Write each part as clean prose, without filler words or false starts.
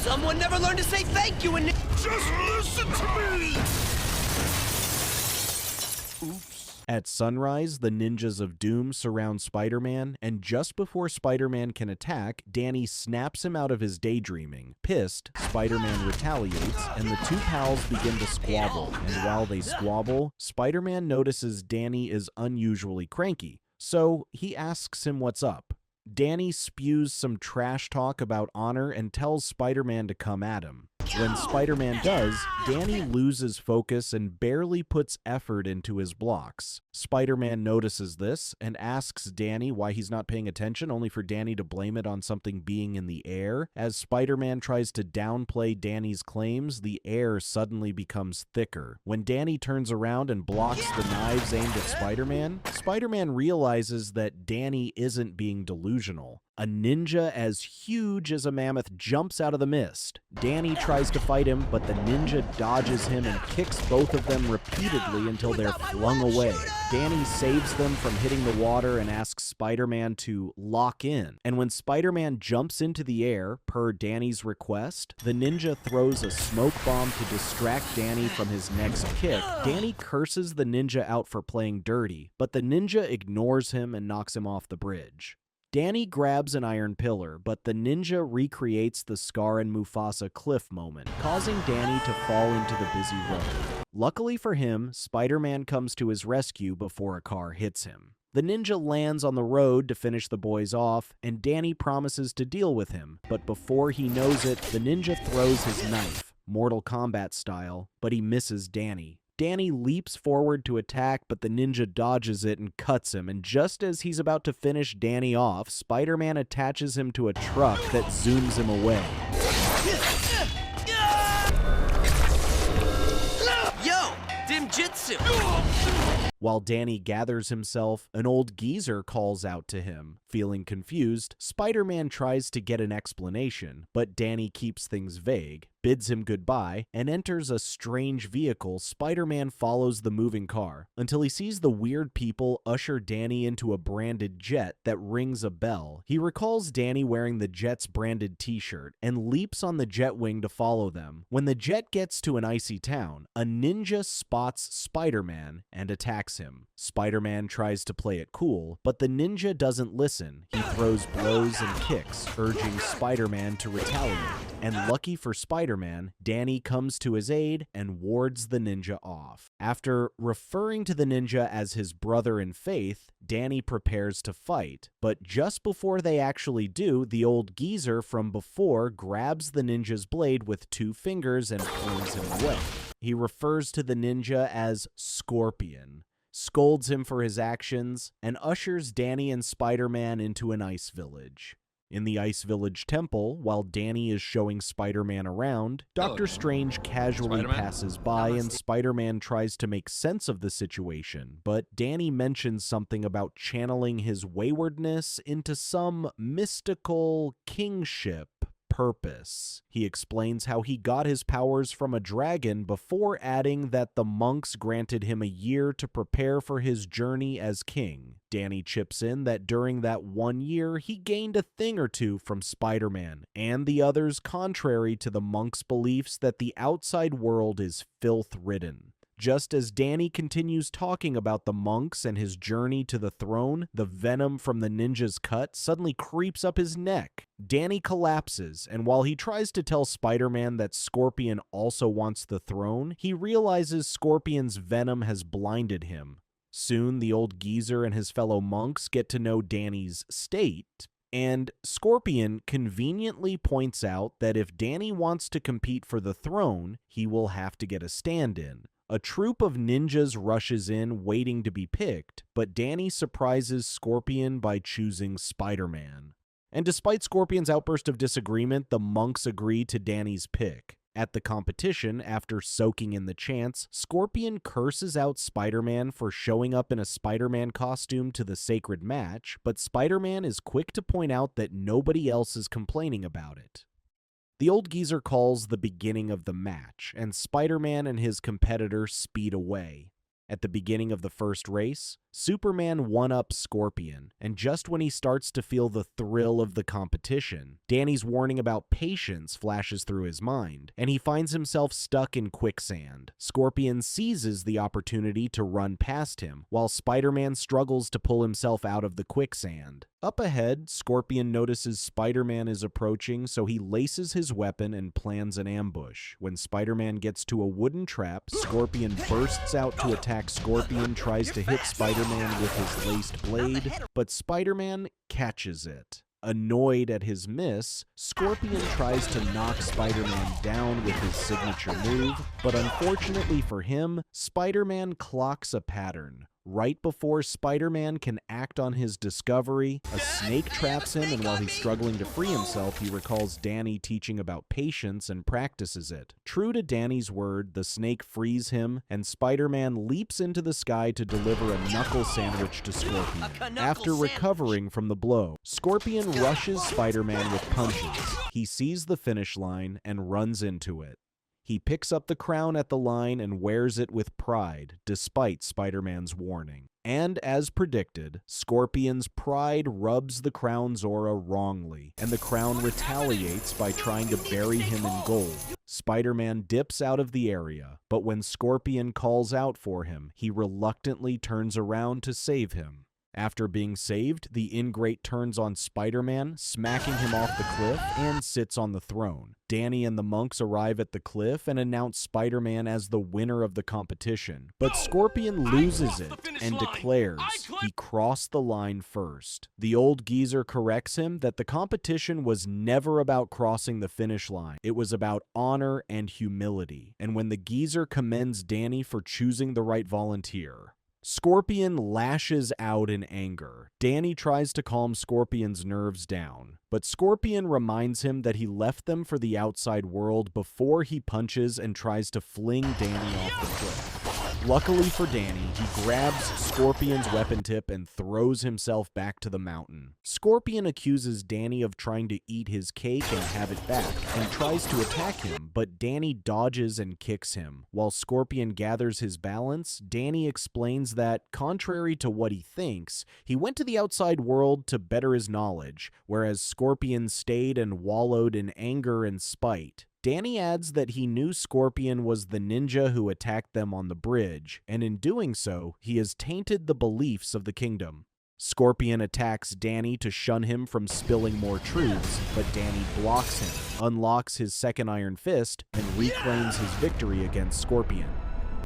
Someone never learned to say thank you and... Just listen to me! Oops. At sunrise, the ninjas of Doom surround Spider-Man, and just before Spider-Man can attack, Danny snaps him out of his daydreaming. Pissed, Spider-Man retaliates, and the two pals begin to squabble, and while they squabble, Spider-Man notices Danny is unusually cranky, so he asks him what's up. Danny spews some trash talk about honor and tells Spider-Man to come at him. When Spider-Man does, Danny loses focus and barely puts effort into his blocks. Spider-Man notices this and asks Danny why he's not paying attention, only for Danny to blame it on something being in the air. As Spider-Man tries to downplay Danny's claims, the air suddenly becomes thicker. When Danny turns around and blocks the knives aimed at Spider-Man, Spider-Man realizes that Danny isn't being delusional. A ninja as huge as a mammoth jumps out of the mist. Danny tries to fight him, but the ninja dodges him and kicks both of them repeatedly until they're flung away. Danny saves them from hitting the water and asks Spider-Man to lock in. And when Spider-Man jumps into the air, per Danny's request, the ninja throws a smoke bomb to distract Danny from his next kick. Danny curses the ninja out for playing dirty, but the ninja ignores him and knocks him off the bridge. Danny grabs an iron pillar, but the ninja recreates the Scar and Mufasa cliff moment, causing Danny to fall into the busy road. Luckily for him, Spider-Man comes to his rescue before a car hits him. The ninja lands on the road to finish the boys off, and Danny promises to deal with him, but before he knows it, the ninja throws his knife, Mortal Kombat style, but he misses Danny. Danny leaps forward to attack, but the ninja dodges it and cuts him, and just as he's about to finish Danny off, Spider-Man attaches him to a truck that zooms him away. Yo! Dimjitsu! While Danny gathers himself, an old geezer calls out to him. Feeling confused, Spider-Man tries to get an explanation, but Danny keeps things vague, bids him goodbye, and enters a strange vehicle. Spider-Man follows the moving car until he sees the weird people usher Danny into a branded jet that rings a bell. He recalls Danny wearing the jet's branded t-shirt and leaps on the jet wing to follow them. When the jet gets to an icy town, a ninja spots Spider-Man and attacks him. Spider-Man tries to play it cool, but the ninja doesn't listen. He throws blows and kicks, urging Spider-Man to retaliate. And lucky for Spider-Man, Danny comes to his aid and wards the ninja off. After referring to the ninja as his brother in faith, Danny prepares to fight. But just before they actually do, the old geezer from before grabs the ninja's blade with two fingers and pulls him away. He refers to the ninja as Scorpion, scolds him for his actions, and ushers Danny and Spider-Man into an ice village. In the Ice Village temple, while Danny is showing Spider-Man around, Doctor Strange casually passes by and Spider-Man tries to make sense of the situation, but Danny mentions something about channeling his waywardness into some mystical kingship purpose. He explains how he got his powers from a dragon before adding that the monks granted him a year to prepare for his journey as king. Danny chips in that during that 1 year, he gained a thing or two from Spider-Man and the others, contrary to the monks' beliefs that the outside world is filth-ridden. Just as Danny continues talking about the monks and his journey to the throne, the venom from the ninja's cut suddenly creeps up his neck. Danny collapses, and while he tries to tell Spider-Man that Scorpion also wants the throne, he realizes Scorpion's venom has blinded him. Soon, the old geezer and his fellow monks get to know Danny's state, and Scorpion conveniently points out that if Danny wants to compete for the throne, he will have to get a stand-in. A troop of ninjas rushes in, waiting to be picked, but Danny surprises Scorpion by choosing Spider-Man. And despite Scorpion's outburst of disagreement, the monks agree to Danny's pick. At the competition, after soaking in the chants, Scorpion curses out Spider-Man for showing up in a Spider-Man costume to the sacred match, but Spider-Man is quick to point out that nobody else is complaining about it. The old geezer calls the beginning of the match, and Spider-Man and his competitor speed away. At the beginning of the first race, Superman one-ups Scorpion, and just when he starts to feel the thrill of the competition, Danny's warning about patience flashes through his mind, and he finds himself stuck in quicksand. Scorpion seizes the opportunity to run past him, while Spider-Man struggles to pull himself out of the quicksand. Up ahead, Scorpion notices Spider-Man is approaching, so he laces his weapon and plans an ambush. When Spider-Man gets to a wooden trap, Scorpion bursts out to attack. Scorpion tries to hit Spider-Man with his laced blade, but Spider-Man catches it. Annoyed at his miss, Scorpion tries to knock Spider-Man down with his signature move, but unfortunately for him, Spider-Man clocks a pattern. Right before Spider-Man can act on his discovery, a snake traps him, and while he's struggling to free himself, he recalls Danny teaching about patience and practices it. True to Danny's word, the snake frees him, and Spider-Man leaps into the sky to deliver a knuckle sandwich to Scorpion. After recovering from the blow, Scorpion rushes Spider-Man with punches. He sees the finish line and runs into it. He picks up the crown at the line and wears it with pride, despite Spider-Man's warning. And as predicted, Scorpion's pride rubs the crown's aura wrongly, and the crown retaliates by trying to bury him in gold. Spider-Man dips out of the area, but when Scorpion calls out for him, he reluctantly turns around to save him. After being saved, the ingrate turns on Spider-Man, smacking him off the cliff, and sits on the throne. Danny and the monks arrive at the cliff and announce Spider-Man as the winner of the competition, but Scorpion loses it and declares he crossed the line first. The old geezer corrects him that the competition was never about crossing the finish line. It was about honor and humility. And when the geezer commends Danny for choosing the right volunteer, Scorpion lashes out in anger. Danny tries to calm Scorpion's nerves down, but Scorpion reminds him that he left them for the outside world before he punches and tries to fling Danny off the cliff. Luckily for Danny, he grabs Scorpion's weapon tip and throws himself back to the mountain. Scorpion accuses Danny of trying to eat his cake and have it back, and tries to attack him, but Danny dodges and kicks him. While Scorpion gathers his balance, Danny explains that, contrary to what he thinks, he went to the outside world to better his knowledge, whereas Scorpion stayed and wallowed in anger and spite. Danny adds that he knew Scorpion was the ninja who attacked them on the bridge, and in doing so, he has tainted the beliefs of the kingdom. Scorpion attacks Danny to shun him from spilling more truths, but Danny blocks him, unlocks his second Iron Fist, and reclaims his victory against Scorpion.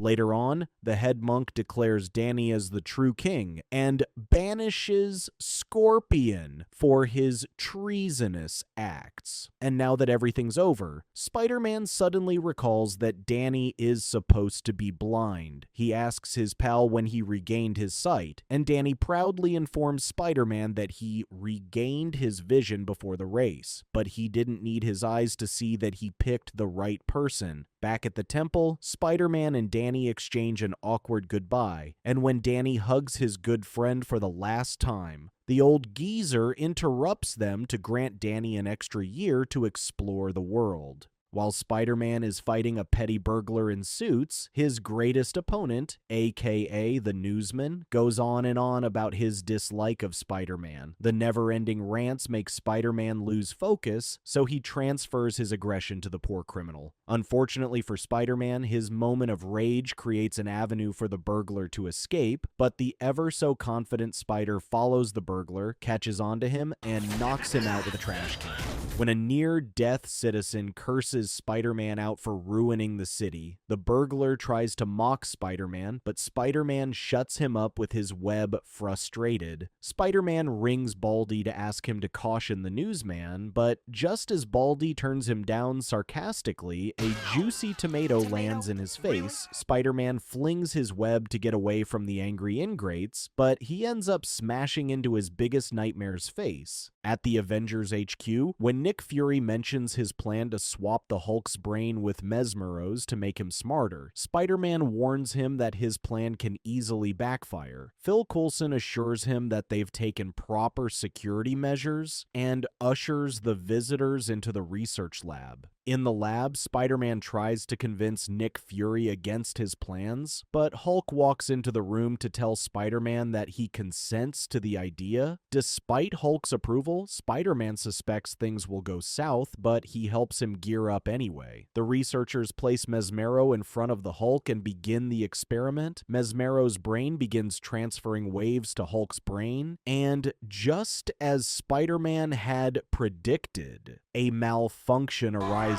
Later on, the head monk declares Danny as the true king and banishes Scorpion for his treasonous acts. And now that everything's over, Spider-Man suddenly recalls that Danny is supposed to be blind. He asks his pal when he regained his sight, and Danny proudly informs Spider-Man that he regained his vision before the race, but he didn't need his eyes to see that he picked the right person. Back at the temple, Spider-Man and Danny exchange an awkward goodbye, and when Danny hugs his good friend for the last time, the old geezer interrupts them to grant Danny an extra year to explore the world. While Spider-Man is fighting a petty burglar in suits, his greatest opponent, aka the newsman, goes on and on about his dislike of Spider-Man. The never-ending rants make Spider-Man lose focus, so he transfers his aggression to the poor criminal. Unfortunately for Spider-Man, his moment of rage creates an avenue for the burglar to escape, but the ever-so-confident Spider follows the burglar, catches onto him, and knocks him out with a trash can. When a near-death citizen curses Spider-Man out for ruining the city, the burglar tries to mock Spider-Man, but Spider-Man shuts him up with his web. Frustrated, Spider-Man rings Baldy to ask him to caution the newsman, but just as Baldy turns him down sarcastically, a juicy tomato lands in his face. Spider-Man flings his web to get away from the angry ingrates, but he ends up smashing into his biggest nightmare's face. At the Avengers HQ, when Nick Fury mentions his plan to swap the Hulk's brain with Mesmeros to make him smarter, Spider-Man warns him that his plan can easily backfire. Phil Coulson assures him that they've taken proper security measures and ushers the visitors into the research lab. In the lab, Spider-Man tries to convince Nick Fury against his plans, but Hulk walks into the room to tell Spider-Man that he consents to the idea. Despite Hulk's approval, Spider-Man suspects things will go south, but he helps him gear up anyway. The researchers place Mesmero in front of the Hulk and begin the experiment. Mesmero's brain begins transferring waves to Hulk's brain, and just as Spider-Man had predicted, a malfunction arises.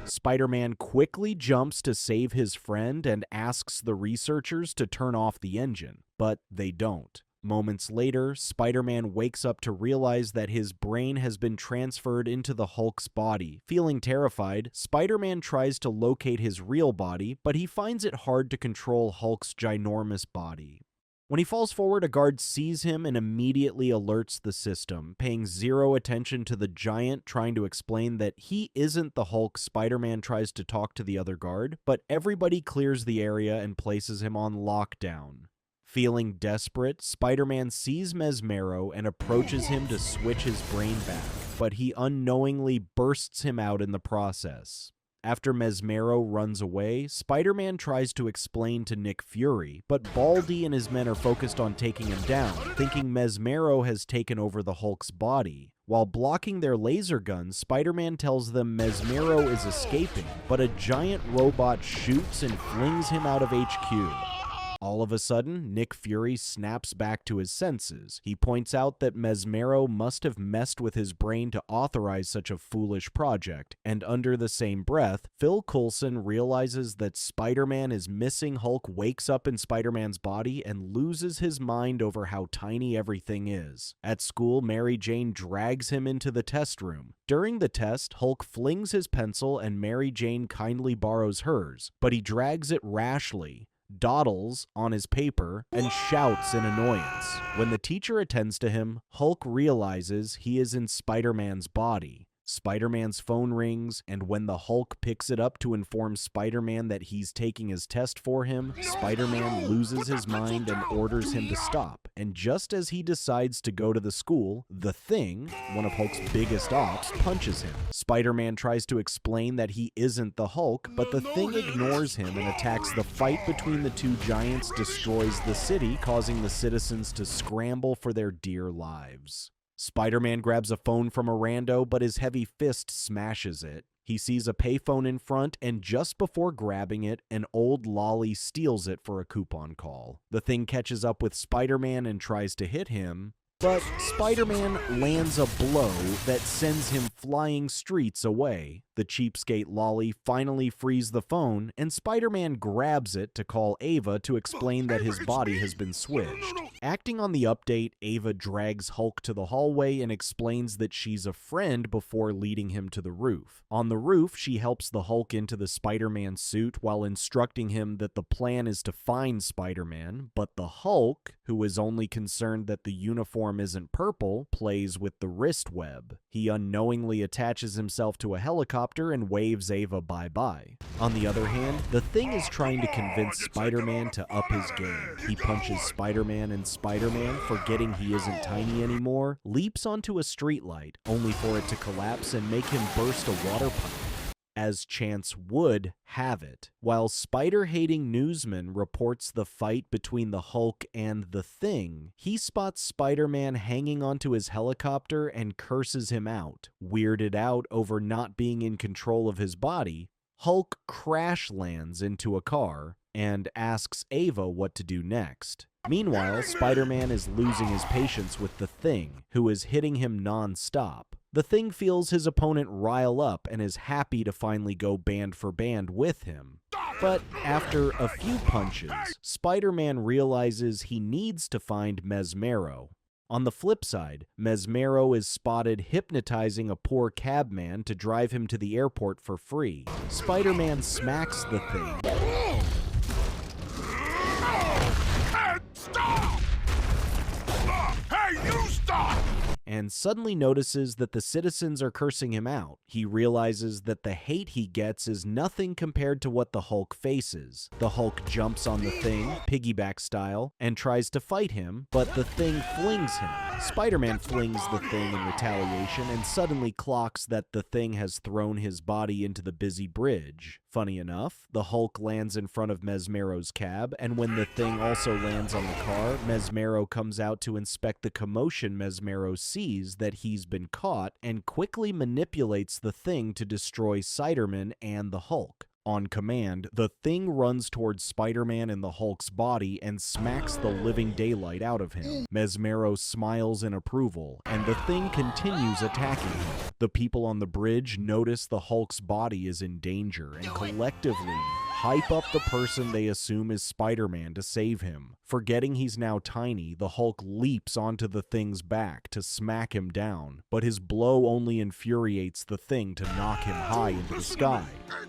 Spider-Man quickly jumps to save his friend and asks the researchers to turn off the engine, but they don't. Moments later, Spider-Man wakes up to realize that his brain has been transferred into the Hulk's body. Feeling terrified, Spider-Man tries to locate his real body, but he finds it hard to control Hulk's ginormous body. When he falls forward, a guard sees him and immediately alerts the system, paying zero attention to the giant trying to explain that he isn't the Hulk. Spider-Man tries to talk to the other guard, but everybody clears the area and places him on lockdown. Feeling desperate, Spider-Man sees Mesmero and approaches him to switch his brain back, but he unknowingly bursts him out in the process. After Mesmero runs away, Spider-Man tries to explain to Nick Fury, but Baldy and his men are focused on taking him down, thinking Mesmero has taken over the Hulk's body. While blocking their laser guns, Spider-Man tells them Mesmero is escaping, but a giant robot shoots and flings him out of HQ. All of a sudden, Nick Fury snaps back to his senses. He points out that Mesmero must have messed with his brain to authorize such a foolish project, and under the same breath, Phil Coulson realizes that Spider-Man is missing. Hulk wakes up in Spider-Man's body and loses his mind over how tiny everything is. At school, Mary Jane drags him into the test room. During the test, Hulk flings his pencil and Mary Jane kindly borrows hers, but he drags it rashly, dawdles on his paper, and shouts in annoyance. When the teacher attends to him, Hulk realizes he is in Spider-Man's body. Spider-Man's phone rings, and when the Hulk picks it up to inform Spider-Man that he's taking his test for him, Spider-Man loses his mind and orders him to stop. And just as he decides to go to the school, the Thing, one of Hulk's biggest ops, punches him. Spider-Man tries to explain that he isn't the Hulk, but the Thing ignores him and attacks. The fight between the two giants destroys the city, causing the citizens to scramble for their dear lives. Spider-Man grabs a phone from a rando, but his heavy fist smashes it. He sees a payphone in front, and just before grabbing it, an old lolly steals it for a coupon call. The Thing catches up with Spider-Man and tries to hit him, but Spider-Man lands a blow that sends him flying streets away. The cheapskate lolly finally frees the phone, and Spider-Man grabs it to call Ava to explain that his body has been switched. Acting on the update, Ava drags Hulk to the hallway and explains that she's a friend before leading him to the roof. On the roof, she helps the Hulk into the Spider-Man suit while instructing him that the plan is to find Spider-Man, but the Hulk, who is only concerned that the uniform isn't purple, plays with the wrist web. He unknowingly attaches himself to a helicopter and waves Ava bye-bye. On the other hand, the Thing is trying to convince Spider-Man to up his game. He punches Spider-Man, and Spider-Man, forgetting he isn't tiny anymore, leaps onto a streetlight, only for it to collapse and make him burst a water pipe. As chance would have it, while spider-hating newsman reports the fight between the Hulk and the Thing, he spots Spider-Man hanging onto his helicopter and curses him out. Weirded out over not being in control of his body, Hulk crash lands into a car and asks Ava what to do next. Meanwhile, Spider-Man is losing his patience with the Thing, who is hitting him non-stop. The Thing feels his opponent rile up and is happy to finally go band for band with him. But after a few punches, Spider-Man realizes he needs to find Mesmero. On the flip side, Mesmero is spotted hypnotizing a poor cabman to drive him to the airport for free. Spider-Man smacks the Thing. Stop! Hey, you stop! and suddenly notices that the citizens are cursing him out. He realizes that the hate he gets is nothing compared to what the Hulk faces. The Hulk jumps on the Thing, piggyback style, and tries to fight him, but the Thing flings him. Spider-Man flings the Thing in retaliation and suddenly clocks that the Thing has thrown his body into the busy bridge. Funny enough, the Hulk lands in front of Mesmero's cab, and when the Thing also lands on the car, Mesmero comes out to inspect the commotion. Mesmero sees that he's been caught and quickly manipulates the Thing to destroy Spider-Man and the Hulk. On command, the Thing runs towards Spider-Man in the Hulk's body and smacks the living daylight out of him. Mesmero smiles in approval, and the Thing continues attacking him. The people on the bridge notice the Hulk's body is in danger and collectively hype up the person they assume is Spider-Man to save him. Forgetting he's now tiny, the Hulk leaps onto the Thing's back to smack him down, but his blow only infuriates the Thing to knock him high into the sky.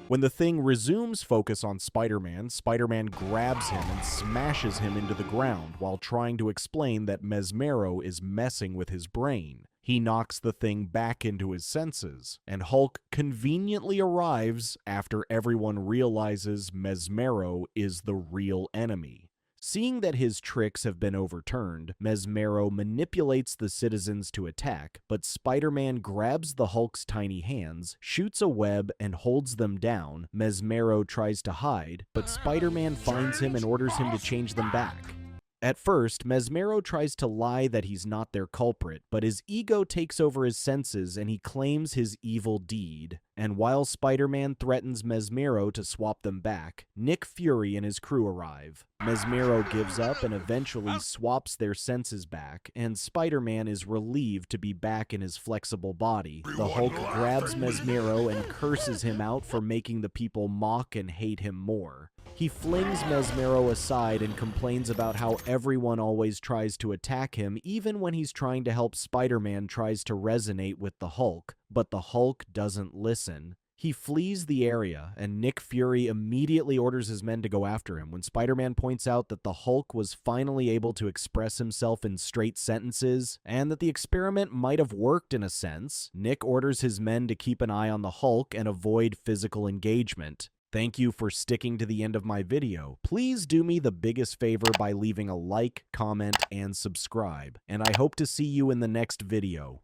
When the Thing resumes focus on Spider-Man, Spider-Man grabs him and smashes him into the ground while trying to explain that Mesmero is messing with his brain. He knocks the Thing back into his senses, and Hulk conveniently arrives after everyone realizes Mesmero is the real enemy. Seeing that his tricks have been overturned, Mesmero manipulates the citizens to attack, but Spider-Man grabs the Hulk's tiny hands, shoots a web, and holds them down. Mesmero tries to hide, but Spider-Man finds him and orders him to change them back. At first, Mesmero tries to lie that he's not their culprit, but his ego takes over his senses and he claims his evil deed. And while Spider-Man threatens Mesmero to swap them back, Nick Fury and his crew arrive. Mesmero gives up and eventually swaps their senses back, and Spider-Man is relieved to be back in his flexible body. The Hulk grabs Mesmero and curses him out for making the people mock and hate him more. He flings Mesmero aside and complains about how everyone always tries to attack him, even when he's trying to help. Spider-Man tries to resonate with the Hulk, but the Hulk doesn't listen. He flees the area, and Nick Fury immediately orders his men to go after him. When Spider-Man points out that the Hulk was finally able to express himself in straight sentences, and that the experiment might have worked in a sense, Nick orders his men to keep an eye on the Hulk and avoid physical engagement. Thank you for sticking to the end of my video. Please do me the biggest favor by leaving a like, comment, and subscribe. And I hope to see you in the next video.